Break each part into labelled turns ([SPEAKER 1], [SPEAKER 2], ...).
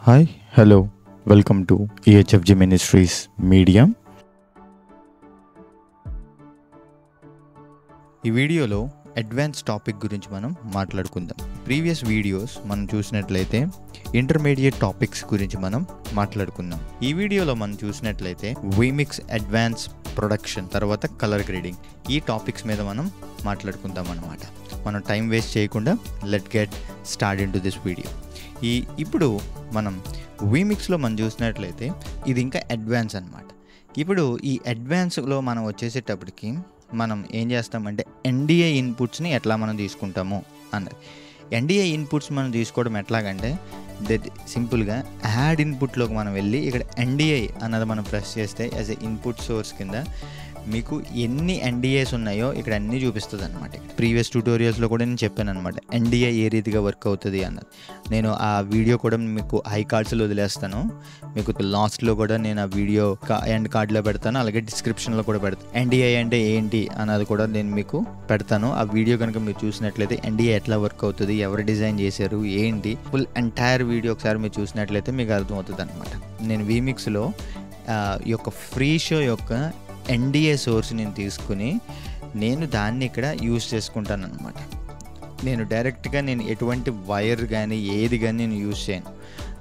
[SPEAKER 1] Hi hello welcome to EHFG ministries media. ఈ వీడియోలో advance topic గురించి మనం మాట్లాడుకుందాం. ప్రీవియస్ వీడియోస్ మనం చూసినట్లయితే ఇంటర్మీడియట్ టాపిక్స్ గురించి మనం మాట్లాడుకుందాం. ఈ వీడియోలో మనం చూసినట్లయితే వీమిక్స్ అడ్వాన్స్ ప్రొడక్షన్ తర్వాత కలర్ గ్రేడింగ్ ఈ టాపిక్స్ మీద మనం మాట్లాడుకుందాం అన్నమాట. మనం టైం వేస్ట్ చేయకుండా let get start in to this video. ఇప్పుడు మనం వీమిక్స్లో మనం చూసినట్లయితే ఇది ఇంకా అడ్వాన్స్ అన్నమాట. ఇప్పుడు ఈ అడ్వాన్స్లో మనం వచ్చేసేటప్పటికి మనం ఏం చేస్తామంటే NDA ఇన్పుట్స్ని ఎట్లా మనం తీసుకుంటాము అన్నది. NDA ఇన్పుట్స్ మనం తీసుకోవడం ఎట్లాగంటే సింపుల్గా యాడ్ ఇన్పుట్లోకి మనం వెళ్ళి ఇక్కడ NDA అన్నది మనం ప్రెస్ చేస్తే యాజ్ ఎ ఇన్పుట్ సోర్స్ కింద మీకు ఎన్ని NDAs ఉన్నాయో ఇక్కడ అన్నీ చూపిస్తుంది అనమాట. ప్రీవియస్ ట్యూటోరియల్స్లో కూడా నేను చెప్పాను అనమాట NDA ఏ రీతిగా వర్క్ అవుతుంది అన్నది. నేను ఆ వీడియో కూడా మీకు ఐ కార్డ్స్లో వదిలేస్తాను. మీకు లాస్ట్లో కూడా నేను ఆ వీడియో ఎండ్ కార్డ్లో పెడతాను, అలాగే డిస్క్రిప్షన్లో కూడా పెడతాను. NDA అంటే ఏంటి అన్నది కూడా నేను మీకు పెడతాను. ఆ వీడియో కనుక మీరు చూసినట్లయితే NDA ఎట్లా వర్క్ అవుతుంది, ఎవరు డిజైన్ చేశారు, ఏంటి ఫుల్ ఎంటైర్ వీడియో ఒకసారి మీరు చూసినట్లయితే మీకు అర్థమవుతుంది అనమాట. నేను వీమిక్స్లో ఈ యొక్క ఫ్రీ షో యొక్క NDA సోర్స్ నేను తీసుకుని నేను దాన్ని ఇక్కడ యూజ్ చేసుకుంటాను అనమాట. నేను డైరెక్ట్గా నేను ఎటువంటి వైర్ కానీ ఏది కానీ నేను యూజ్ చేయను.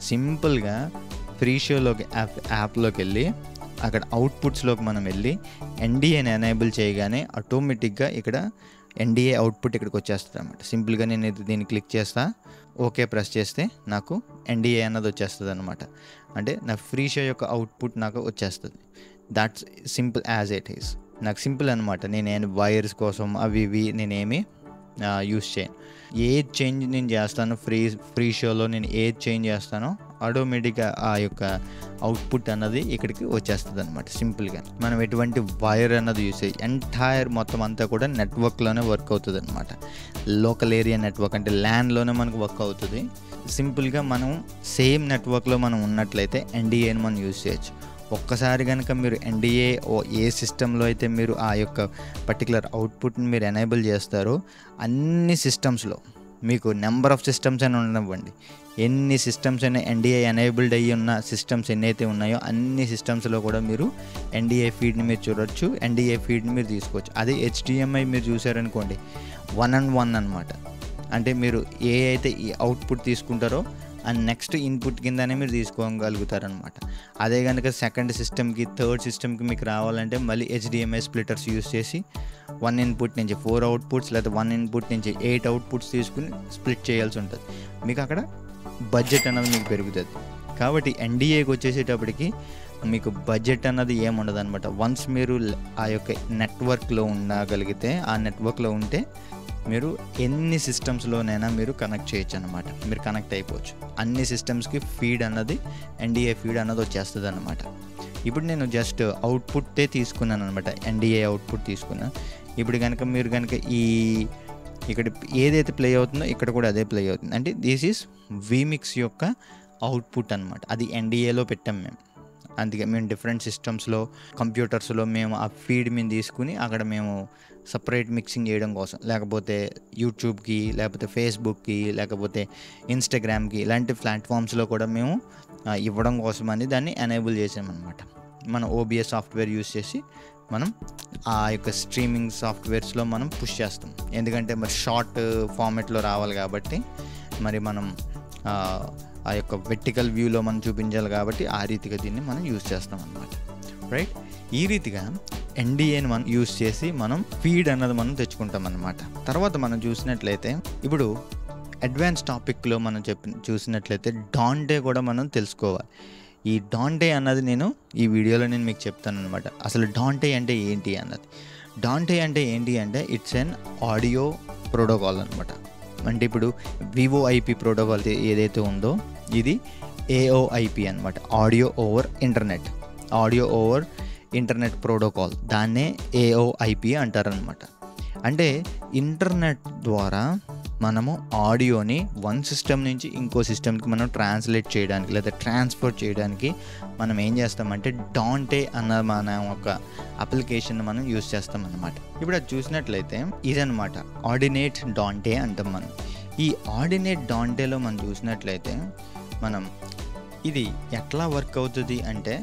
[SPEAKER 1] సింపుల్గా ఫ్రీ షోలోకి యాప్లోకి వెళ్ళి అక్కడ అవుట్పుట్స్లోకి మనం వెళ్ళి NDAని ఎనేబుల్ చేయగానే ఆటోమేటిక్గా ఇక్కడ NDA అవుట్పుట్ ఇక్కడికి వచ్చేస్తుంది అనమాట. సింపుల్గా నేను దీన్ని క్లిక్ చేస్తా, ఓకే ప్రెస్ చేస్తే నాకు NDA అన్నది వచ్చేస్తుంది అనమాట. అంటే నా ఫ్రీ షో యొక్క అవుట్పుట్ నాకు వచ్చేస్తుంది. That's simple as it is. నాకు సింపుల్ అనమాట. నేను వైర్స్ కోసం అవి ఇవి నేనేమి యూస్ చేయను. ఏది చేంజ్ నేను చేస్తాను ఫ్రీ షోలో నేను ఏది చేంజ్ చేస్తానో ఆటోమేటిక్గా ఆ యొక్క అవుట్పుట్ అన్నది ఇక్కడికి వచ్చేస్తుంది అనమాట. సింపుల్గా మనం ఎటువంటి వైర్ అన్నది యూస్ చేయి ఎంటైర్ మొత్తం అంతా కూడా నెట్వర్క్లోనే వర్క్ అవుతుంది అనమాట. లోకల్ ఏరియా నెట్వర్క్ అంటే ల్యాన్లోనే మనకు వర్క్ అవుతుంది. సింపుల్గా మనం సేమ్ నెట్వర్క్లో మనం ఉన్నట్లయితే NDAని మనం యూస్ చేయొచ్చు. ఒక్కసారి కనుక మీరు NDA ఏ సిస్టంలో అయితే మీరు ఆ యొక్క పర్టికులర్ అవుట్పుట్ని మీరు ఎనేబుల్ చేస్తారో అన్ని సిస్టమ్స్లో మీకు నెంబర్ ఆఫ్ సిస్టమ్స్ అయినా ఉండనివ్వండి, ఎన్ని సిస్టమ్స్ అయినా NDA ఎనేబుల్డ్ అయ్యి ఉన్న సిస్టమ్స్ ఎన్నైతే ఉన్నాయో అన్ని సిస్టమ్స్లో కూడా మీరు NDA ఫీడ్ని మీరు చూడొచ్చు, NDA ఫీడ్ని మీరు తీసుకోవచ్చు. అదే HDMI మీరు చూసారనుకోండి 1-on-1 అనమాట. అంటే మీరు ఏ అయితే ఈ అవుట్పుట్ తీసుకుంటారో అండ్ నెక్స్ట్ ఇన్పుట్ కిందనే మీరు తీసుకోగలుగుతారనమాట. అదే కనుక సెకండ్ సిస్టమ్కి థర్డ్ సిస్టమ్కి మీకు రావాలంటే మళ్ళీ HDMI స్ప్లిటర్స్ యూస్ చేసి 1 ఇన్పుట్ నుంచి 4 అవుట్పుట్స్ లేదా 1 ఇన్పుట్ నుంచి 8 అవుట్పుట్స్ తీసుకుని స్ప్లిట్ చేయాల్సి ఉంటుంది. మీకు అక్కడ బడ్జెట్ అన్నది మీకు పెరుగుతుంది. కాబట్టి NDAకి వచ్చేసేటప్పటికి మీకు బడ్జెట్ అన్నది ఏముండదు అనమాట. వన్స్ మీరు ఆ యొక్క నెట్వర్క్లో ఉండగలిగితే, ఆ నెట్వర్క్లో ఉంటే మీరు ఎన్ని సిస్టమ్స్లోనైనా మీరు కనెక్ట్ చేయొచ్చు అనమాట. మీరు కనెక్ట్ అయిపోవచ్చు. అన్ని సిస్టమ్స్కి ఫీడ్ అన్నది NDA ఫీడ్ అన్నది వచ్చేస్తుంది అనమాట. ఇప్పుడు నేను జస్ట్ అవుట్పుట్టే తీసుకున్నాను అనమాట. NDA అవుట్పుట్ తీసుకున్నాను. ఇప్పుడు కనుక మీరు కనుక ఇక్కడ ఏదైతే ప్లే అవుతుందో ఇక్కడ కూడా అదే ప్లే అవుతుంది. అంటే దిస్ ఈజ్ వీమిక్స్ యొక్క అవుట్పుట్ అనమాట. అది NDAలో పెట్టాం మేము. అందుకే మేము డిఫరెంట్ సిస్టమ్స్లో కంప్యూటర్స్లో మేము ఆ ఫీడ్ మేము తీసుకుని అక్కడ మేము సపరేట్ మిక్సింగ్ చేయడం కోసం, లేకపోతే యూట్యూబ్కి, లేకపోతే ఫేస్బుక్కి, లేకపోతే ఇన్స్టాగ్రామ్కి ఇలాంటి ప్లాట్ఫామ్స్లో కూడా మేము ఇవ్వడం కోసమని దాన్ని ఎనేబుల్ చేసామన్నమాట. మనం OBS సాఫ్ట్వేర్ యూస్ చేసి మనం ఆ యొక్క స్ట్రీమింగ్ సాఫ్ట్వేర్స్లో మనం పుష్ చేస్తాం. ఎందుకంటే మరి షార్ట్ ఫార్మాట్లో రావాలి కాబట్టి మరి మనం ఆ యొక్క వెర్టికల్ వ్యూలో మనం చూపించాలి కాబట్టి ఆ రీతిగా దీన్ని మనం యూజ్ చేస్తాం అన్నమాట. రైట్, ఈ రీతిగా NDAని మనం యూజ్ చేసి మనం ఫీడ్ అన్నది మనం తెచ్చుకుంటాం అన్నమాట. తర్వాత మనం చూసినట్లయితే ఇప్పుడు అడ్వాన్స్ టాపిక్లో మనం చూసినట్లయితే డాంటే కూడా మనం తెలుసుకోవాలి. ఈ డాంటే అన్నది నేను ఈ వీడియోలో నేను మీకు చెప్తాను అనమాట. అసలు డాంటే అంటే ఏంటి అన్నది. డాంటే అంటే ఏంటి అంటే ఇట్స్ ఎన్ ఆడియో ప్రోటోకాల్ అనమాట. అంటే ఇప్పుడు VoIP ప్రోటోకాల్ ఏదైతే ఉందో ఇది AOIP అనమాట. ఆడియో ఓవర్ ఇంటర్నెట్ ప్రోటోకాల్, దాన్నే AOIP అంటారనమాట. అంటే ఇంటర్నెట్ ద్వారా మనము ఆడియోని వన్ సిస్టమ్ నుంచి ఇంకో సిస్టమ్కి మనం ట్రాన్స్లేట్ చేయడానికి లేదా ట్రాన్స్ఫర్ చేయడానికి మనం ఏం చేస్తామంటే డాంటే అన్న మన ఒక అప్లికేషన్ మనం యూస్ చేస్తాం అన్నమాట. ఇప్పుడు అది చూసినట్లయితే ఇదనమాట ఆర్డినేట్ డాంటే అంటాం మనం. ఈ ఆర్డినేట్ డాంటేలో మనం చూసినట్లయితే మనం ఇది ఎట్లా వర్క్ అవుతుంది అంటే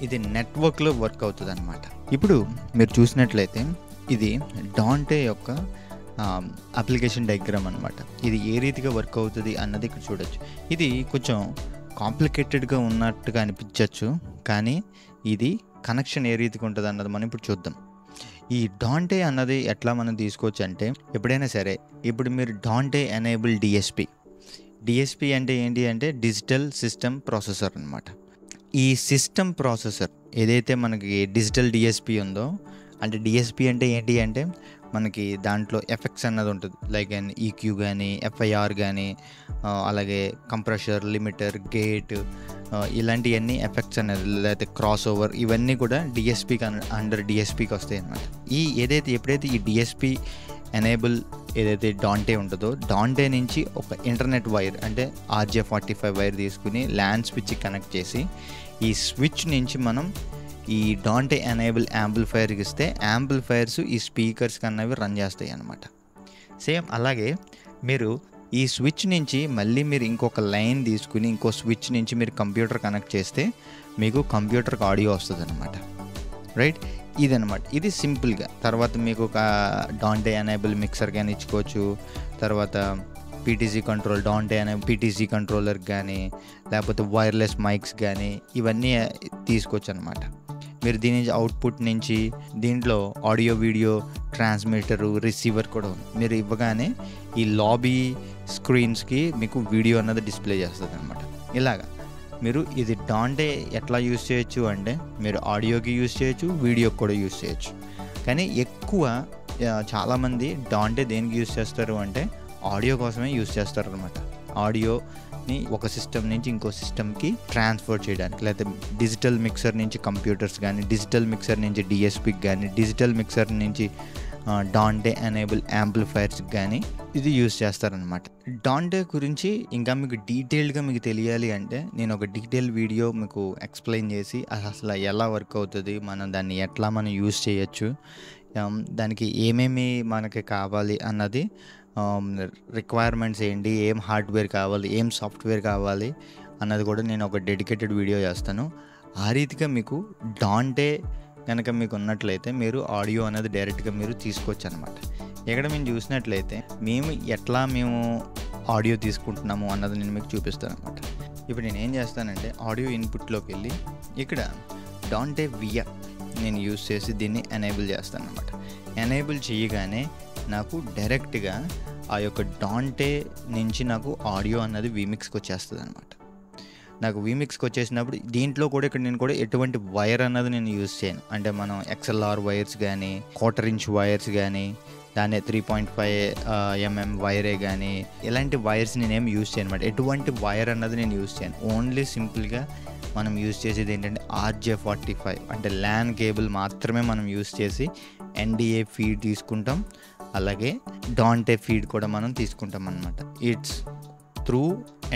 [SPEAKER 1] ఇది నెట్వర్క్లో వర్క్ అవుతుంది అనమాట. ఇప్పుడు మీరు చూసినట్లయితే ఇది డాంటే యొక్క అప్లికేషన్ డయాగ్రామ్ అనమాట. ఇది ఏ రీతిగా వర్క్ అవుతుంది అన్నది ఇక్కడ చూడొచ్చు. ఇది కొంచెం కాంప్లికేటెడ్గా ఉన్నట్టుగా అనిపించవచ్చు, కానీ ఇది కనెక్షన్ ఏ రీతిగా ఉంటుంది అన్నది మనం ఇప్పుడు చూద్దాం. ఈ డాంటే అన్నది ఎట్లా మనం తీసుకోవచ్చు అంటే, ఎప్పుడైనా సరే ఇప్పుడు మీరు డాంటే ఎనేబుల్ డిఎస్పి అంటే ఏంటి అంటే డిజిటల్ సిస్టమ్ ప్రాసెసర్ అనమాట. ఈ సిస్టమ్ ప్రాసెసర్ ఏదైతే మనకి డిజిటల్ డిఎస్పి ఉందో, అంటే డిఎస్పి అంటే ఏంటి అంటే మనకి దాంట్లో ఎఫెక్ట్స్ అన్నది ఉంటుంది. లైక్ ఈక్యూ కానీ ఎఫ్ఐఆర్ కానీ అలాగే కంప్రెషర్, లిమిటర్, గేట్, ఇలాంటివన్నీ ఎఫెక్ట్స్ అనేది, లేకపోతే క్రాస్ ఓవర్, ఇవన్నీ కూడా డిఎస్పికి అండర్ డిఎస్పికి వస్తాయి అన్నమాట. ఎప్పుడైతే ఈ డిఎస్పి ఎనేబుల్ ఏదైతే డాంటే ఉంటుందో, డాంటే నుంచి ఒక ఇంటర్నెట్ వైర్ అంటే RJ45 వైర్ తీసుకుని ల్యాన్ స్విచ్ కనెక్ట్ చేసి, ఈ స్విచ్ నుంచి మనం ఈ డాంటే ఎనేబుల్ యాంప్లిఫైర్కి ఇస్తే యాంప్లిఫైర్స్ ఈ స్పీకర్స్ కన్నవి రన్ చేస్తాయి అన్నమాట. సేమ్ అలాగే మీరు ఈ స్విచ్ నుంచి మళ్ళీ మీరు ఇంకొక లైన్ తీసుకుని ఇంకో స్విచ్ నుంచి మీరు కంప్యూటర్ కనెక్ట్ చేస్తే మీకు కంప్యూటర్కి ఆడియో వస్తుంది అనమాట. రైట్, ఇదనమాట. ఇది సింపుల్గా. తర్వాత మీకు ఒక డాంటే ఎనేబుల్ మిక్సర్ కానీ ఇచ్చుకోవచ్చు. తర్వాత పీటీసీ కంట్రోల్, డాంటే అనే పీటీసీ కంట్రోలర్ కానీ, లేకపోతే వైర్లెస్ మైక్స్ కానీ, ఇవన్నీ తీసుకోవచ్చు అనమాట. మీరు దీని నుంచి అవుట్పుట్ నుంచి దీంట్లో ఆడియో వీడియో ట్రాన్స్మిటరు, రిసీవర్ కూడా ఉంది. మీరు ఇవ్వగానే ఈ లాబీ స్క్రీన్స్కి మీకు వీడియో అన్నది డిస్ప్లే చేస్తుంది అనమాట. ఇలాగా మీరు ఇది డాంటే ఎట్లా యూస్ చేయొచ్చు అంటే, మీరు ఆడియోకి యూస్ చేయొచ్చు, వీడియోకి కూడా యూస్ చేయొచ్చు. కానీ ఎక్కువ చాలామంది డాంటే దేనికి యూస్ చేస్తారు అంటే ఆడియో కోసమే యూస్ చేస్తారు అనమాట. ఆడియోని ఒక సిస్టమ్ నుంచి ఇంకో సిస్టమ్కి ట్రాన్స్ఫర్ చేయడానికి, లేకపోతే డిజిటల్ మిక్సర్ నుంచి కంప్యూటర్స్ కానీ, డిజిటల్ మిక్సర్ నుంచి డిఎస్పికి కానీ, డిజిటల్ మిక్సర్ నుంచి డాంటే ఎనేబుల్ యాంప్లిఫైర్స్కి కానీ ఇది యూస్ చేస్తారనమాట. డాంటే గురించి ఇంకా మీకు డీటెయిల్డ్గా మీకు తెలియాలి అంటే నేను ఒక డీటెయిల్ వీడియో మీకు ఎక్స్ప్లెయిన్ చేసి అసలు ఎలా వర్క్ అవుతుంది, దాన్ని ఎట్లా మనం యూస్ చేయొచ్చు, దానికి ఏమేమి మనకి కావాలి అన్నది, రిక్వైర్మెంట్స్ ఏంటి, ఏం హార్డ్వేర్ కావాలి, ఏం సాఫ్ట్వేర్ కావాలి అన్నది కూడా నేను ఒక డెడికేటెడ్ వీడియో చేస్తాను. ఆ రీతిగా మీకు డాంటే కనుక మీకు ఉన్నట్లయితే మీరు ఆడియో అనేది డైరెక్ట్గా మీరు తీసుకోవచ్చు అనమాట. ఇక్కడ మేము చూసినట్లయితే మేము ఆడియో తీసుకుంటున్నాము అన్నది నేను మీకు చూపిస్తాను అనమాట. ఇప్పుడు నేను ఏం చేస్తానంటే ఆడియో ఇన్పుట్లోకి వెళ్ళి ఇక్కడ డాంటే వియా నేను యూస్ చేసి దీన్ని ఎనేబుల్ చేస్తాను అనమాట. ఎనేబుల్ చేయగానే నాకు డైరెక్ట్గా ఆ యొక్క డాంటే నుంచి నాకు ఆడియో అన్నది వీమిక్స్కి వచ్చేస్తుంది అనమాట. నాకు వీమిక్స్కి వచ్చేసినప్పుడు దీంట్లో కూడా నేను ఎటువంటి వైర్ అన్నది నేను యూజ్ చేయను. అంటే మనం XLR వైర్స్ కానీ, 1/4 ఇంచ్ వైర్స్ కానీ, దాన్ని 3.5 mm వైరే కానీ, ఇలాంటి వైర్స్ నేనేం యూజ్ చేయను అనమాట. ఎటువంటి వైర్ అన్నది నేను యూజ్ చేయను. ఓన్లీ సింపుల్గా మనం యూజ్ చేసేది ఏంటంటే RJ45 అంటే ల్యాన్ కేబుల్ మాత్రమే మనం యూజ్ చేసి NDA ఫీడ్ తీసుకుంటాం. అలాగే డాంటే ఫీడ్ కూడా మనం తీసుకుంటాం అనమాట. ఇట్స్ త్రూ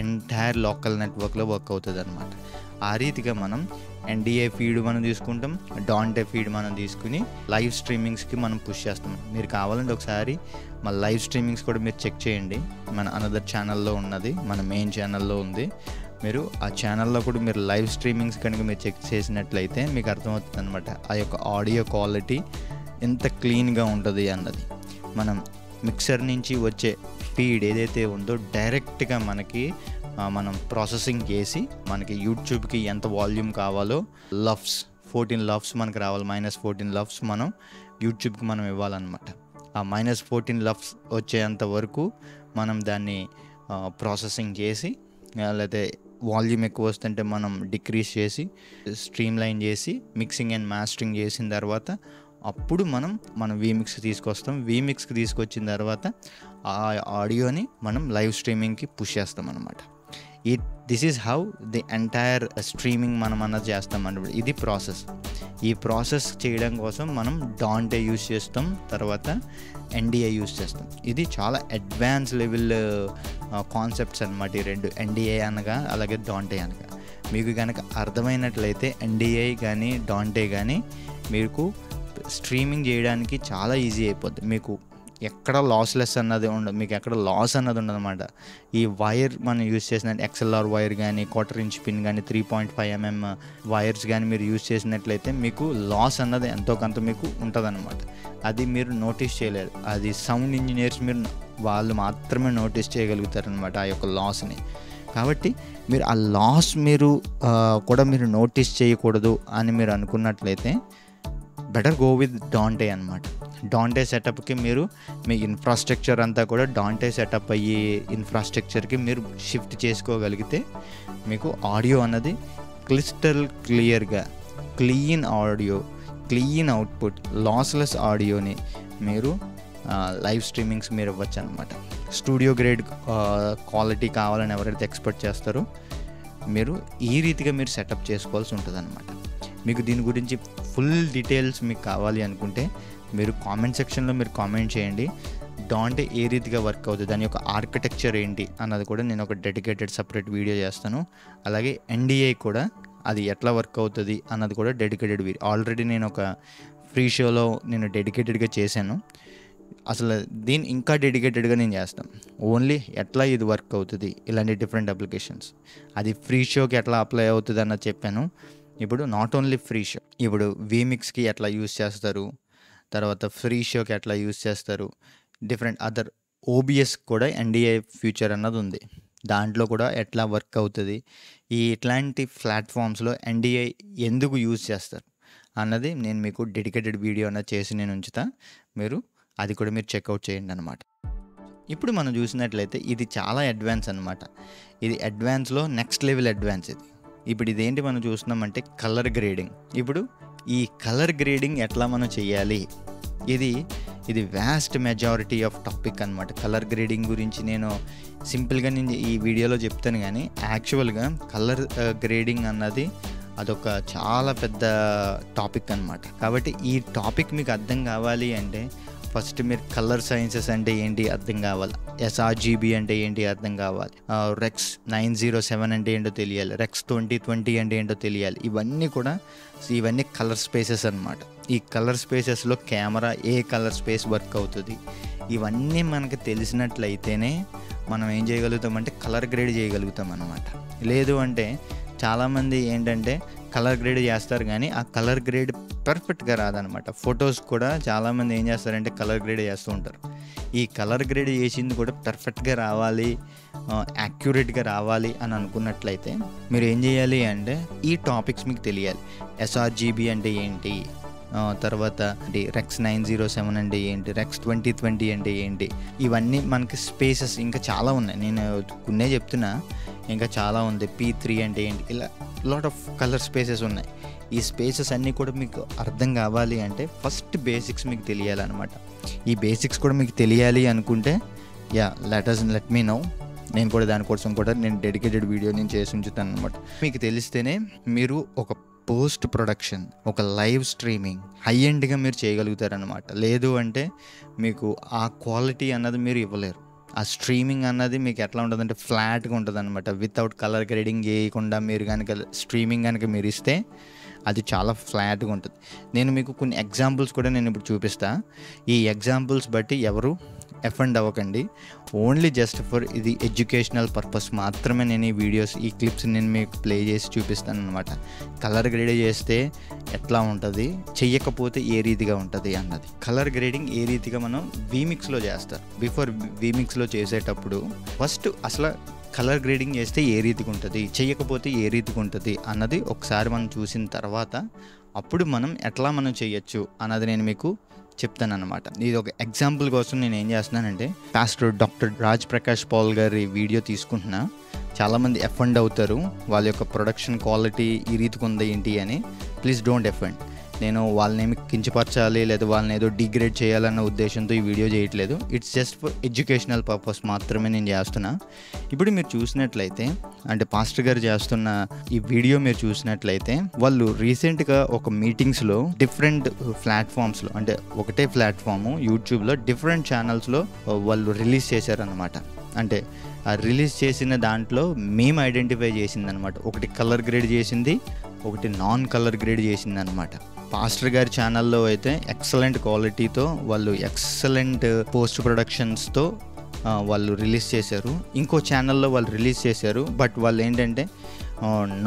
[SPEAKER 1] ఎంటైర్ లోకల్ నెట్వర్క్లో వర్క్ అవుతుంది అనమాట. ఆ రీతిగా మనం NDA ఫీడ్ మనం తీసుకుంటాం, డాంటే ఫీడ్ మనం తీసుకుని లైవ్ స్ట్రీమింగ్స్కి మనం పుష్ చేస్తాం. మీరు కావాలంటే ఒకసారి మన లైవ్ స్ట్రీమింగ్స్ కూడా మీరు చెక్ చేయండి. మన అనదర్ ఛానల్లో ఉన్నది, మన మెయిన్ ఛానల్లో ఉంది. మీరు ఆ ఛానల్లో కూడా మీరు లైవ్ స్ట్రీమింగ్స్ కనుక మీరు చెక్ చేసినట్లయితే మీకు అర్థమవుతుంది అనమాట ఆ యొక్క ఆడియో క్వాలిటీ ఎంత క్లీన్గా ఉంటుంది అన్నది. మనం మిక్సర్ నుంచి వచ్చే ఫీడ్ ఏదైతే ఉందో డైరెక్ట్గా మనం ప్రాసెసింగ్ చేసి మనకి యూట్యూబ్కి ఎంత వాల్యూమ్ కావాలో 14 లఫ్స్ మనకు రావాలి. -14 లఫ్స్ మనం యూట్యూబ్కి మనం ఇవ్వాలన్నమాట. ఆ -14 లఫ్స్ వచ్చేంత వరకు మనం దాన్ని ప్రాసెసింగ్ చేసి, లేకపోతే వాల్యూమ్ ఎక్కువ వస్తుంటే మనం డిక్రీజ్ చేసి, స్ట్రీమ్ లైన్ చేసి, మిక్సింగ్ అండ్ మాస్టరింగ్ చేసిన తర్వాత అప్పుడు మనం వీమిక్స్కి తీసుకొస్తాం. వీమిక్స్కి తీసుకొచ్చిన తర్వాత ఆ ఆడియోని మనం లైవ్ స్ట్రీమింగ్కి పుష్ చేస్తాం అనమాట. This is how the entire streaming మనం అన్నది చేస్తాం అన్నమాట. ఇది ప్రాసెస్. ఈ ప్రాసెస్ చేయడం కోసం మనం డాంటే యూస్ చేస్తాం, తర్వాత NDA యూస్ చేస్తాం. ఇది చాలా అడ్వాన్స్ లెవెల్ కాన్సెప్ట్స్ అనమాట ఈ రెండు, NDA అనగా అలాగే డాంటే అనగా. మీకు కనుక అర్థమైనట్లయితే NDA కానీ డాంటే కానీ మీకు స్ట్రీమింగ్ చేయడానికి చాలా ఈజీ అయిపోద్ది. మీకు ఎక్కడ లాస్లెస్ అన్నది ఉండదు, మీకు ఎక్కడ లాస్ అన్నది ఉండదు అనమాట. ఈ వైర్ మనం యూజ్ చేసిన XLR వైర్ కానీ, 1/4 ఇంచ్ పిన్ కానీ, 3.5 mm వైర్స్ కానీ మీరు యూజ్ చేసినట్లయితే మీకు లాస్ అన్నది ఎంతో కొంత మీకు ఉంటుంది అనమాట. అది మీరు నోటీస్ చేయలేరు, అది సౌండ్ ఇంజనీర్స్ వాళ్ళు మాత్రమే నోటీస్ చేయగలుగుతారనమాట ఆ యొక్క లాస్ని. కాబట్టి మీరు ఆ లాస్ కూడా మీరు నోటీస్ చేయకూడదు అని మీరు అనుకున్నట్లయితే బెటర్ గో విత్ డాంటే అనమాట. డాంటే సెటప్కి మీరు మీ ఇన్ఫ్రాస్ట్రక్చర్ అంతా కూడా డాంటే సెటప్ అయ్యే ఇన్ఫ్రాస్ట్రక్చర్కి మీరు షిఫ్ట్ చేసుకోగలిగితే మీకు ఆడియో అన్నది క్లిస్టల్ క్లియర్గా, clean audio, clean output, lossless ఆడియోని మీరు లైవ్ స్ట్రీమింగ్స్ మీరు ఇవ్వచ్చు అనమాట. స్టూడియో గ్రేడ్ క్వాలిటీ కావాలని ఎవరైతే ఎక్స్పెక్ట్ చేస్తారో మీరు ఈ రీతిగా మీరు సెటప్ చేసుకోవాల్సి ఉంటుంది అనమాట. మీకు దీని గురించి ఫుల్ డీటెయిల్స్ మీకు కావాలి అనుకుంటే మీరు కామెంట్ సెక్షన్లో మీరు కామెంట్ చేయండి. డాంటే ఏ రీతిగా వర్క్ అవుతుంది, దాని యొక్క ఆర్కిటెక్చర్ ఏంటి అన్నది కూడా నేను ఒక డెడికేటెడ్ సపరేట్ వీడియో చేస్తాను. అలాగే NDI కూడా అది ఎట్లా వర్క్ అవుతుంది అన్నది కూడా డెడికేటెడ్ వీడియో ఆల్రెడీ నేను ఒక ఫ్రీ షోలో నేను డెడికేటెడ్గా చేశాను. అసలు దీన్ని ఇంకా డెడికేటెడ్గా నేను చేస్తాను. ఓన్లీ ఎట్లా ఇది వర్క్ అవుతుంది ఇలాంటి డిఫరెంట్ అప్లికేషన్స్, అది ఫ్రీ షోకి ఎట్లా అప్లై అవుతుంది అన్నది చెప్పాను. ఇప్పుడు నాట్ ఓన్లీ ఫ్రీ షో, ఇప్పుడు వీమిక్స్కి ఎట్లా యూస్ చేస్తారు, తర్వాత ఫ్రీ షోకి ఎట్లా యూస్ చేస్తారు, డిఫరెంట్ అదర్ OBS కూడా NDI ఫ్యూచర్ అన్నది ఉంది, దాంట్లో కూడా ఎట్లా వర్క్ అవుతుంది, ఇట్లాంటి ప్లాట్ఫామ్స్లో NDI ఎందుకు యూజ్ చేస్తారు అన్నది నేను మీకు డెడికేటెడ్ వీడియో అన్నది చేసి నేను ఉంచుతా. మీరు అది కూడా మీరు చెక్అవుట్ చేయండి అనమాట. ఇప్పుడు మనం చూసినట్లయితే ఇది చాలా అడ్వాన్స్ అనమాట. ఇది అడ్వాన్స్లో నెక్స్ట్ లెవెల్ అడ్వాన్స్ ఇది. ఇప్పుడు ఇదేంటి మనం చూస్తున్నామంటే కలర్ గ్రేడింగ్. ఇప్పుడు ఈ కలర్ గ్రేడింగ్ ఎట్లా మనం చేయాలి, ఇది వ్యాస్ట్ మెజారిటీ ఆఫ్ టాపిక్ అనమాట. కలర్ గ్రేడింగ్ గురించి నేను సింపుల్గా నేను ఈ వీడియోలో చెప్తాను, కానీ యాక్చువల్గా కలర్ గ్రేడింగ్ అన్నది అదొక చాలా పెద్ద టాపిక్ అనమాట. కాబట్టి ఈ టాపిక్ మీకు అర్థం కావాలి అంటే ఫస్ట్ మీరు కలర్ సైన్సెస్ అంటే ఏంటి అర్థం కావాలి, sRGB అంటే ఏంటి అర్థం కావాలి, REX 907 అంటే ఏంటో తెలియాలి, REX 2020 అంటే ఏంటో తెలియాలి. ఇవన్నీ కలర్ స్పేసెస్ అనమాట. ఈ కలర్ స్పేసెస్లో కెమెరా ఏ కలర్ స్పేస్ వర్క్ అవుతుంది, ఇవన్నీ మనకు తెలిసినట్లయితేనే మనం ఏం చేయగలుగుతామంటే కలర్ గ్రేడ్ చేయగలుగుతాం అనమాట. లేదు అంటే చాలామంది ఏంటంటే కలర్ గ్రేడ్ చేస్తారు కానీ ఆ కలర్ గ్రేడ్ పర్ఫెక్ట్గా రాదనమాట. ఫొటోస్ కూడా చాలామంది ఏం చేస్తారంటే కలర్ గ్రేడ్ చేస్తూ ఉంటారు. ఈ కలర్ గ్రేడ్ చేసింది కూడా పర్ఫెక్ట్గా రావాలి, యాక్యురేట్గా రావాలి అని అనుకున్నట్లయితే మీరు ఏం చేయాలి అంటే ఈ టాపిక్స్ మీకు తెలియాలి. sRGB అంటే ఏంటి, తర్వాత REX 907 అంటే ఏంటి, REX 2020 అంటే ఏంటి, ఇవన్నీ మనకి స్పేసెస్ ఇంకా చాలా ఉన్నాయి. నేను కొన్నే చెప్తున్నా, ఇంకా చాలా ఉంది. P3 అంటే ఏంటి, ఇలా లాట్ ఆఫ్ కలర్ స్పేసెస్ ఉన్నాయి. ఈ స్పేసెస్ అన్నీ కూడా మీకు అర్థం కావాలి అంటే ఫస్ట్ బేసిక్స్ మీకు తెలియాలన్నమాట. ఈ బేసిక్స్ కూడా మీకు తెలియాలి అనుకుంటే లెట్ మీ నో, నేను కూడా దానికోసం కూడా నేను డెడికేటెడ్ వీడియో నేను చేసి ఉంచుతాను అనమాట. మీకు తెలిస్తేనే మీరు ఒక పోస్ట్ ప్రొడక్షన్, ఒక లైవ్ స్ట్రీమింగ్ హై ఎండ్గా మీరు చేయగలుగుతారనమాట. లేదు అంటే మీకు ఆ క్వాలిటీ అన్నది మీరు ఇవ్వలేరు. ఆ స్ట్రీమింగ్ అన్నది మీకు ఎట్లా ఉంటుందంటే ఫ్లాట్గా ఉంటుంది అనమాట. వితౌట్ కలర్ గ్రేడింగ్ చేయకుండా మీరు కనుక స్ట్రీమింగ్ కనుక మీరు ఇస్తే అది చాలా ఫ్లాట్గా ఉంటుంది. నేను మీకు కొన్ని ఎగ్జాంపుల్స్ కూడా నేను ఇప్పుడు చూపిస్తా. ఈ ఎగ్జాంపుల్స్ బట్టి ఎవరు ఎఫెండ్ అవ్వకండి. ఓన్లీ జస్ట్ ఫర్ ఇది ఎడ్యుకేషనల్ పర్పస్ మాత్రమే నేను ఈ వీడియోస్, ఈ క్లిప్స్ నేను మీకు ప్లే చేసి చూపిస్తాను అనమాట. కలర్ గ్రేడ్ చేస్తే ఎట్లా ఉంటుంది, చెయ్యకపోతే ఏ రీతిగా ఉంటుంది అన్నది. కలర్ గ్రేడింగ్ ఏ రీతిగా మనం వీమిక్స్లో చేస్తారు. బిఫోర్ వీమిక్స్లో చేసేటప్పుడు ఫస్ట్ అసలు కలర్ గ్రేడింగ్ చేస్తే ఏ రీతిగా ఉంటుంది, చెయ్యకపోతే ఏ రీతిగా ఉంటుంది అన్నది ఒకసారి మనం చూసిన తర్వాత అప్పుడు మనం ఎట్లా మనం చేయొచ్చు అన్నది నేను మీకు చెప్తాను అనమాట. ఇది ఒక ఎగ్జాంపుల్ కోసం నేను ఏం చేస్తున్నానంటే పాస్టర్ డాక్టర్ రాజ్ ప్రకాష్ పాల్ గారి వీడియో తీసుకుంటున్నా. చాలామంది ఎఫెండ్ అవుతారు, వాళ్ళ యొక్క ప్రొడక్షన్ క్వాలిటీ ఈ రీతికి ఉంది ఏంటి అని. Please don't offend. నేను వాళ్ళని ఏమి కించపరచాలి లేదా వాళ్ళని ఏదో డిగ్రేడ్ చేయాలన్న ఉద్దేశంతో ఈ వీడియో చేయట్లేదు. It's just for educational purpose మాత్రమే నేను చేస్తున్నా. ఇప్పుడు మీరు చూసినట్లయితే అంటే పాస్టర్ గారు చేస్తున్న ఈ వీడియో మీరు చూసినట్లయితే వాళ్ళు రీసెంట్గా ఒక మీటింగ్స్లో డిఫరెంట్ ప్లాట్ఫామ్స్లో, అంటే ఒకటే ప్లాట్ఫాము యూట్యూబ్లో డిఫరెంట్ ఛానల్స్లో వాళ్ళు రిలీజ్ చేశారనమాట. అంటే ఆ రిలీజ్ చేసిన దాంట్లో మేము ఐడెంటిఫై చేసింది అనమాట. ఒకటి కలర్ గ్రేడ్ చేసింది, ఒకటి నాన్ కలర్ గ్రేడ్ చేసింది అనమాట. పాస్టర్ గారి ఛానల్లో అయితే ఎక్సలెంట్ క్వాలిటీతో వాళ్ళు ఎక్సలెంట్ పోస్ట్ ప్రొడక్షన్స్తో వాళ్ళు రిలీజ్ చేశారు. ఇంకో ఛానల్లో వాళ్ళు రిలీజ్ చేశారు, బట్ వాళ్ళు ఏంటంటే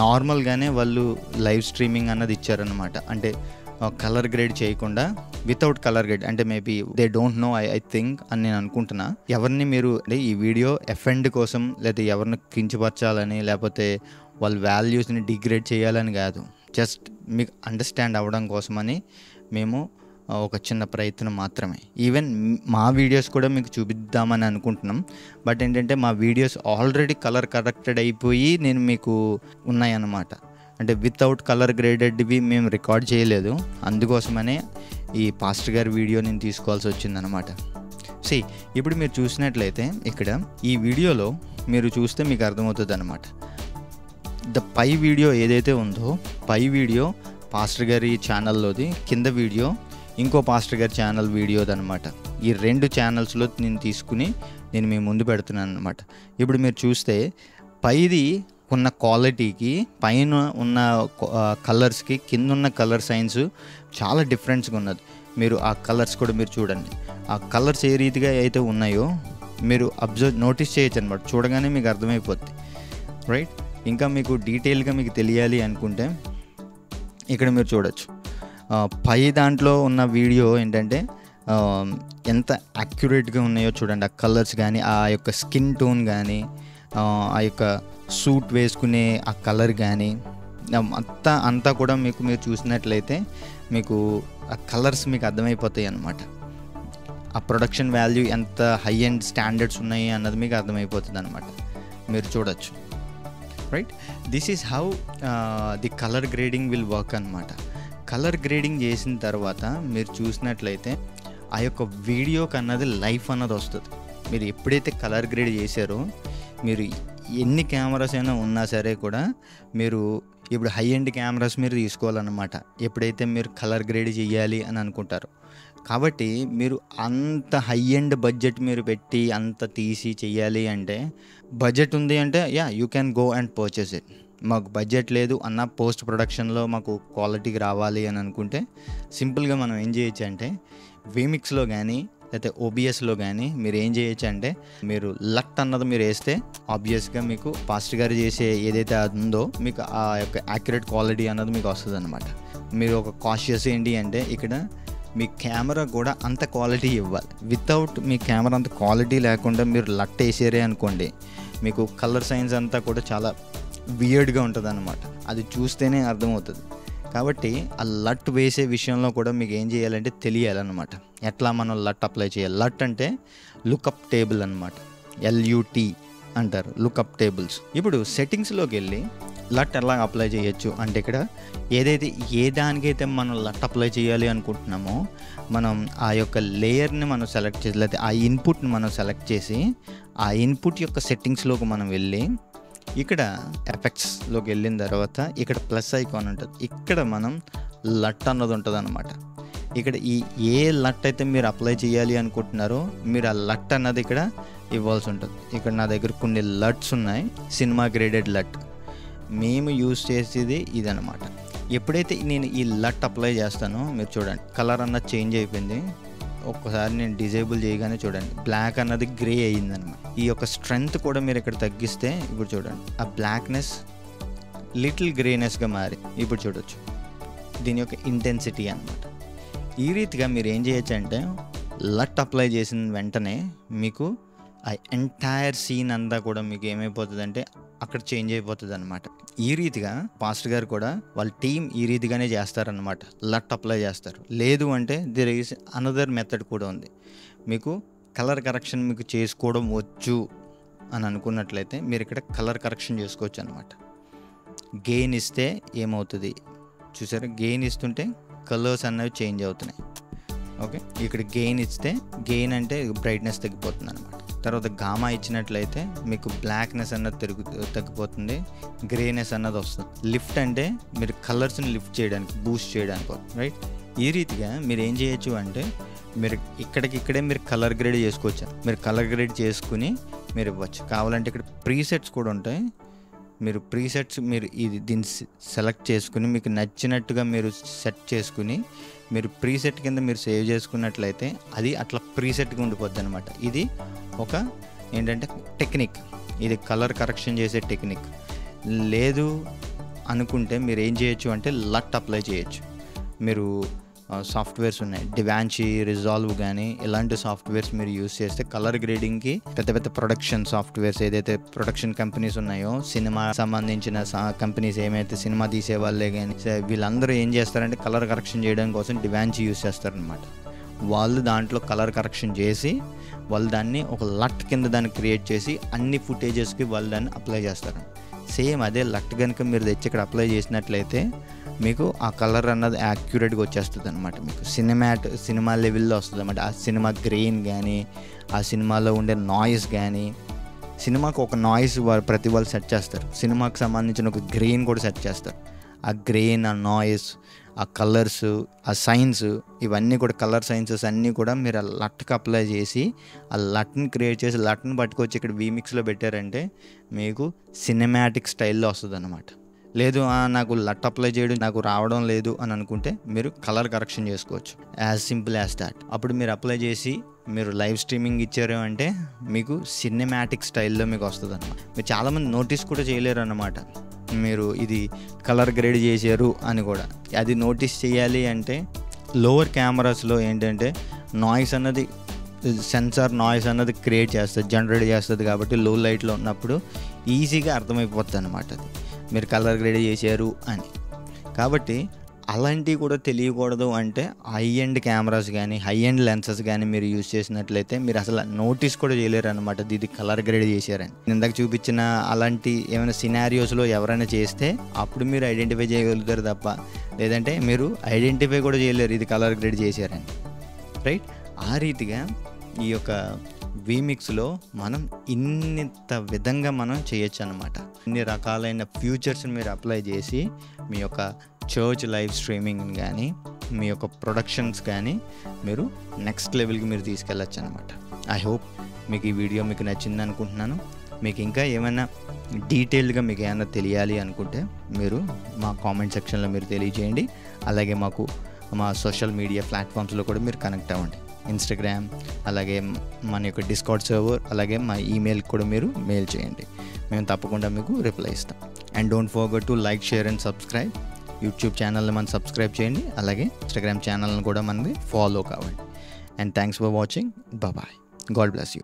[SPEAKER 1] నార్మల్గానే వాళ్ళు లైవ్ స్ట్రీమింగ్ అన్నది ఇచ్చారనమాట. అంటే కలర్ గ్రేడ్ చేయకుండా వితౌట్ కలర్ గ్రేడ్, అంటే maybe they don't know I think అని నేను అనుకుంటున్నా. ఎవరిని మీరు అంటే ఈ వీడియో ఎఫెండ్ కోసం లేకపోతే ఎవరిని కించపరచాలని లేకపోతే వాళ్ళ వాల్యూస్ని డిగ్రేడ్ చేయాలని కాదు, జస్ట్ మీకు అండర్స్టాండ్ అవ్వడం కోసమని మేము ఒక చిన్న ప్రయత్నం మాత్రమే. ఈవెన్ మా వీడియోస్ కూడా మీకు చూపిద్దామని అనుకుంటున్నాం, బట్ ఏంటంటే మా వీడియోస్ ఆల్రెడీ కలర్ కరెక్టెడ్ అయిపోయి నేను మీకు ఉన్నాయన్నమాట. అంటే వితౌట్ కలర్ గ్రేడెడ్వి మేము రికార్డ్ చేయలేదు, అందుకోసమనే ఈ పాస్టర్ గారి వీడియో నేను తీసుకోవాల్సి వచ్చిందనమాట. ఇప్పుడు మీరు చూసినట్లయితే ఇక్కడ ఈ వీడియోలో మీరు చూస్తే మీకు అర్థమవుతుంది అనమాట. పై వీడియో ఏదైతే ఉందో పై వీడియో పాస్టర్ గారి ఛానల్లోది, కింద వీడియో ఇంకో పాస్టర్ గారి ఛానల్ వీడియోది అనమాట. ఈ 2 ఛానల్స్లో నేను తీసుకుని నేను మీ ముందు పెడుతున్నాను అనమాట. ఇప్పుడు మీరు చూస్తే పైది ఉన్న క్వాలిటీకి పైన ఉన్న కలర్స్కి కింద ఉన్న కలర్ సైన్స్ చాలా డిఫరెన్స్గా ఉన్నది. మీరు ఆ కలర్స్ కూడా మీరు చూడండి. ఆ కలర్స్ ఏ రీతిగా అయితే ఉన్నాయో మీరు నోటీస్ చేయొచ్చు అనమాట. చూడగానే మీకు అర్థమైపోద్ది, రైట్? ఇంకా మీకు డీటెయిల్గా మీకు తెలియాలి అనుకుంటే ఇక్కడ మీరు చూడొచ్చు. పై దాంట్లో ఉన్న వీడియో ఏంటంటే ఎంత యాక్యురేట్గా ఉన్నాయో చూడండి. ఆ కలర్స్ కానీ, ఆ యొక్క స్కిన్ టోన్ కానీ, ఆ యొక్క సూట్ వేసుకునే ఆ కలర్ కానీ అంతా కూడా మీరు చూసినట్లయితే మీకు ఆ కలర్స్ మీకు అర్థమైపోతాయి అన్నమాట. ఆ ప్రొడక్షన్ వాల్యూ ఎంత హై అండ్ స్టాండర్డ్స్ ఉన్నాయి అన్నది మీకు అర్థమైపోతుంది అనమాట. మీరు చూడొచ్చు, right? This is how the colour grading will work అనమాట. కలర్ గ్రేడింగ్ చేసిన తర్వాత మీరు చూసినట్లయితే ఆ యొక్క వీడియోకి అన్నది లైఫ్ అన్నది వస్తుంది. మీరు ఎప్పుడైతే కలర్ గ్రేడ్ చేశారో మీరు ఎన్ని కెమెరాస్ అయినా ఉన్నా సరే కూడా మీరు ఇప్పుడు హై ఎండ్ కెమెరాస్ మీరు తీసుకోవాలన్నమాట ఎప్పుడైతే మీరు కలర్ గ్రేడ్ చేయాలి అని అనుకుంటారు. కాబట్టి మీరు అంత హై ఎండ్ బడ్జెట్ మీరు పెట్టి అంత తీసి చెయ్యాలి అంటే, బడ్జెట్ ఉంది అంటే you can go and purchase it. మాకు బడ్జెట్ లేదు అన్న, పోస్ట్ ప్రొడక్షన్లో మాకు క్వాలిటీకి రావాలి అని అనుకుంటే సింపుల్గా మనం ఏం చేయొచ్చు అంటే వీమిక్స్లో కానీ లేకపోతే ఓబిఎస్లో కానీ మీరు ఏం చేయొచ్చు అంటే మీరు లట్ అన్నది మీరు వేస్తే ఆబ్వియస్గా మీకు పాస్టర్ గారు చేసే ఏదైతే ఉందో మీకు ఆ యొక్క యాక్యురేట్ క్వాలిటీ అన్నది మీకు వస్తుంది అనమాట. మీరు ఒక కాషియస్ ఏంటి అంటే ఇక్కడ మీ కెమెరా కూడా అంత క్వాలిటీ ఇవ్వాలి. వితౌట్ మీ కెమెరా అంత క్వాలిటీ లేకుండా మీరు లట్ వేసారే అనుకోండి, మీకు కలర్ సైన్స్ అంతా కూడా చాలా వియర్డ్గా ఉంటుంది అన్నమాట. అది చూస్తేనే అర్థమవుతుంది. కాబట్టి ఆ లట్ వేసే విషయంలో కూడా మీకు ఏం చేయాలంటే తెలియాలన్నమాట, ఎట్లా మనం లట్ అప్లై చేయాలి. లట్ అంటే లుకప్ టేబుల్ అనమాట, LUT అంటారు, లుకప్ టేబుల్స్. ఇప్పుడు సెట్టింగ్స్లోకి వెళ్ళి లట్ ఎలా అప్లై చేయొచ్చు అంటే ఇక్కడ ఏ దానికైతే మనం లట్ అప్లై చేయాలి అనుకుంటున్నామో మనం ఆ యొక్క లేయర్ని మనం సెలెక్ట్ చేసి లేకపోతే ఆ ఇన్పుట్ని మనం సెలెక్ట్ చేసి ఆ ఇన్పుట్ యొక్క సెట్టింగ్స్లోకి మనం వెళ్ళి ఇక్కడ ఎఫెక్ట్స్లోకి వెళ్ళిన తర్వాత ఇక్కడ ప్లస్ ఐకాన్ ఉంటుంది. ఇక్కడ మనం లట్ అన్నది ఉంటుంది అనమాట. ఇక్కడ ఏ లట్ అయితే మీరు అప్లై చేయాలి అనుకుంటున్నారో మీరు ఆ లట్ అన్నది ఇక్కడ ఇవ్వాల్సి ఉంటుంది. ఇక్కడ నా దగ్గర కొన్ని లట్స్ ఉన్నాయి, సినిమా గ్రేడెడ్ లట్. మేము యూజ్ చేసేది ఇదనమాట. ఎప్పుడైతే నేను ఈ లట్ అప్లై చేస్తానో మీరు చూడండి కలర్ అన్నది చేంజ్ అయిపోయింది. ఒక్కసారి నేను డిజేబుల్ చేయగానే చూడండి బ్లాక్ అన్నది గ్రే అయ్యిందనమాట. ఈ యొక్క స్ట్రెంగ్త్ కూడా మీరు ఇక్కడ తగ్గిస్తే ఇప్పుడు చూడండి ఆ బ్లాక్నెస్ లిటిల్ గ్రేనెస్గా మారి ఇప్పుడు చూడొచ్చు దీని యొక్క ఇంటెన్సిటీ అనమాట. ఈ రీతిగా మీరు ఏం చేయొచ్చు అంటే లట్ అప్లై చేసిన వెంటనే మీకు ఆ ఎంటైర్ సీన్ అంతా కూడా మీకు ఏమైపోతుంది అంటే అక్కడ చేంజ్ అయిపోతుంది అనమాట. ఈ రీతిగా పాస్టర్ గారు కూడా వాళ్ళ టీం ఈ రీతిగానే చేస్తారనమాట, లట్ అప్లై చేస్తారు. లేదు అంటే దేర్ ఈస్ అనదర్ మెథడ్ కూడా ఉంది. మీకు కలర్ కరెక్షన్ మీకు చేసుకోవడం వచ్చు అని అనుకున్నట్లయితే మీరు ఇక్కడ కలర్ కరెక్షన్ చేసుకోవచ్చు అనమాట. గెయిన్ ఇస్తే ఏమవుతుంది చూసారా, గెయిన్ ఇస్తుంటే కలర్స్ అన్నవి చేంజ్ అవుతున్నాయి. ఓకే, ఇక్కడ గెయిన్ ఇస్తే గెయిన్ అంటే బ్రైట్నెస్ తగ్గిపోతుంది అనమాట. తర్వాత గామా ఇచ్చినట్లయితే మీకు బ్లాక్నెస్ అన్నది తగ్గిపోతుంది, గ్రేనెస్ అన్నది వస్తుంది. లిఫ్ట్ అంటే మీరు కలర్స్ని లిఫ్ట్ చేయడానికి, బూస్ట్ చేయడానికి, రైట్? ఈ రీతిగా మీరు ఏం చేయొచ్చు అంటే మీరు ఇక్కడే మీరు కలర్ గ్రేడ్ చేసుకోవచ్చు. మీరు కలర్ గ్రేడ్ చేసుకుని మీరు ఇవ్వచ్చు. కావాలంటే ఇక్కడ ప్రీసెట్స్ కూడా ఉంటాయి, మీరు ప్రీసెట్స్ మీరు దీన్ని సెలెక్ట్ చేసుకుని మీకు నచ్చినట్టుగా మీరు సెట్ చేసుకుని మీరు ప్రీసెట్ కింద మీరు సేవ్ చేసుకున్నట్లయితే అది అట్లా ప్రీసెట్గా ఉండిపోద్ది అనమాట. ఇది ఒక ఏంటంటే టెక్నిక్, ఇది కలర్ కరెక్షన్ చేసే టెక్నిక్. లేదు అనుకుంటే మీరు ఏం చేయొచ్చు అంటే లట్ అప్లై చేయొచ్చు. మీరు సాఫ్ట్వేర్స్ ఉన్నాయి, డివాన్షీ, రిజాల్వ్ కానీ ఇలాంటి సాఫ్ట్వేర్స్ మీరు యూస్ చేస్తే కలర్ గ్రేడింగ్కి పెద్ద పెద్ద ప్రొడక్షన్ సాఫ్ట్వేర్స్ ఏదైతే ప్రొడక్షన్ కంపెనీస్ ఉన్నాయో, సినిమా సంబంధించిన కంపెనీస్ ఏమైతే సినిమా తీసే వాళ్ళే కానీ వీళ్ళందరూ ఏం చేస్తారంటే కలర్ కరెక్షన్ చేయడం కోసం డివాన్షీ యూస్ చేస్తారనమాట. వాళ్ళు దాంట్లో కలర్ కరెక్షన్ చేసి వాళ్ళు దాన్ని ఒక లట్ కింద దాన్ని క్రియేట్ చేసి అన్ని ఫుటేజెస్కి వాళ్ళు దాన్ని అప్లై చేస్తారు. సేమ్ అదే లట్ కనుక మీరు తెచ్చి ఇక్కడ అప్లై చేసినట్లయితే మీకు ఆ కలర్ అన్నది యాక్యురేట్గా వచ్చేస్తుంది అనమాట. మీకు సినిమా లెవెల్లో వస్తుంది అనమాట. ఆ సినిమా గ్రెయిన్ కానీ ఆ సినిమాలో ఉండే నాయిస్ కానీ, సినిమాకు ఒక నాయిస్ ప్రతి వాళ్ళు సెట్ చేస్తారు, సినిమాకి సంబంధించిన ఒక గ్రెయిన్ కూడా సెట్ చేస్తారు. ఆ గ్రెయిన్, ఆ నాయిస్, ఆ కలర్స్, ఆ సైన్స్, ఇవన్నీ కూడా కలర్ సైన్సెస్ అన్నీ కూడా మీరు ఆ లట్కి అప్లై చేసి ఆ లట్ని క్రియేట్ చేసి లట్ని పట్టుకొచ్చి ఇక్కడ వీమిక్స్లో పెట్టారంటే మీకు సినిమాటిక్ స్టైల్లో వస్తుంది అన్నమాట. లేదు నాకు లట్ అప్లై చేయడం నాకు రావడం లేదు అని అనుకుంటే మీరు కలర్ కరెక్షన్ చేసుకోవచ్చు. As simple as that. అప్పుడు మీరు అప్లై చేసి మీరు లైవ్ స్ట్రీమింగ్ ఇచ్చారు అంటే మీకు సినిమాటిక్ స్టైల్లో మీకు వస్తుంది అన్నమాట. మీరు చాలామంది నోటీస్ కూడా చేయలేరు అన్నమాట మీరు ఇది కలర్ గ్రేడ్ చేశారు అని కూడా. అది నోటీస్ చేయాలి అంటే లోవర్ కెమెరాస్లో ఏంటంటే నాయిస్ అన్నది, సెన్సార్ నాయిస్ అన్నది క్రియేట్ చేస్తుంది, జనరేట్ చేస్తుంది. కాబట్టి లో లైట్లో ఉన్నప్పుడు ఈజీగా అర్థమైపోతుంది అనమాట అది మీరు కలర్ గ్రేడ్ చేశారు అని. కాబట్టి అలాంటివి కూడా తెలియకూడదు అంటే హై ఎండ్ కెమెరాస్ కానీ హై ఎండ్ లెన్సెస్ కానీ మీరు యూజ్ చేసినట్లయితే మీరు అసలు నోటీస్ కూడా చేయలేరు అనమాట ఇది కలర్ గ్రేడ్ చేశారని. ఇందాక చూపించిన అలాంటి ఏమైనా సినారియోస్లో ఎవరైనా చేస్తే అప్పుడు మీరు ఐడెంటిఫై చేయగలుగుతారు తప్ప లేదంటే మీరు ఐడెంటిఫై కూడా చేయలేరు ఇది కలర్ గ్రేడ్ చేశారని, రైట్? ఆ రీతిగా ఈ యొక్క వీమిక్స్లో మనం ఇంత విధంగా మనం చేయొచ్చు అనమాట. ఇన్ని రకాలైన ఫ్యూచర్స్ని మీరు అప్లై చేసి మీ యొక్క చర్చ్ లైవ్ స్ట్రీమింగ్ కానీ మీ యొక్క ప్రొడక్షన్స్ కానీ మీరు నెక్స్ట్ లెవెల్కి మీరు తీసుకెళ్ళచ్చు అనమాట. ఐ హోప్ మీకు ఈ వీడియో మీకు నచ్చింది అనుకుంటున్నాను. మీకు ఇంకా ఏమైనా డీటెయిల్డ్గా మీకు ఏమైనా తెలియాలి అనుకుంటే మీరు మా కామెంట్ సెక్షన్లో మీరు తెలియజేయండి. అలాగే మాకు మా సోషల్ మీడియా ప్లాట్ఫామ్స్లో కూడా మీరు కనెక్ట్ అవ్వండి. ఇన్స్టాగ్రామ్, అలాగే మన యొక్క డిస్కార్డ్ సర్వర్, అలాగే మా ఈమెయిల్కి కూడా మీరు మెయిల్ చేయండి. మేము తప్పకుండా మీకు రిప్లై ఇస్తాం. And don't forget to like, share and subscribe. YouTube ఛానల్ని మనం సబ్స్క్రైబ్ చేయండి, అలాగే ఇన్స్టాగ్రామ్ ఛానల్ని కూడా మనది ఫాలో కావండి. And thanks for watching. Bye. God bless you.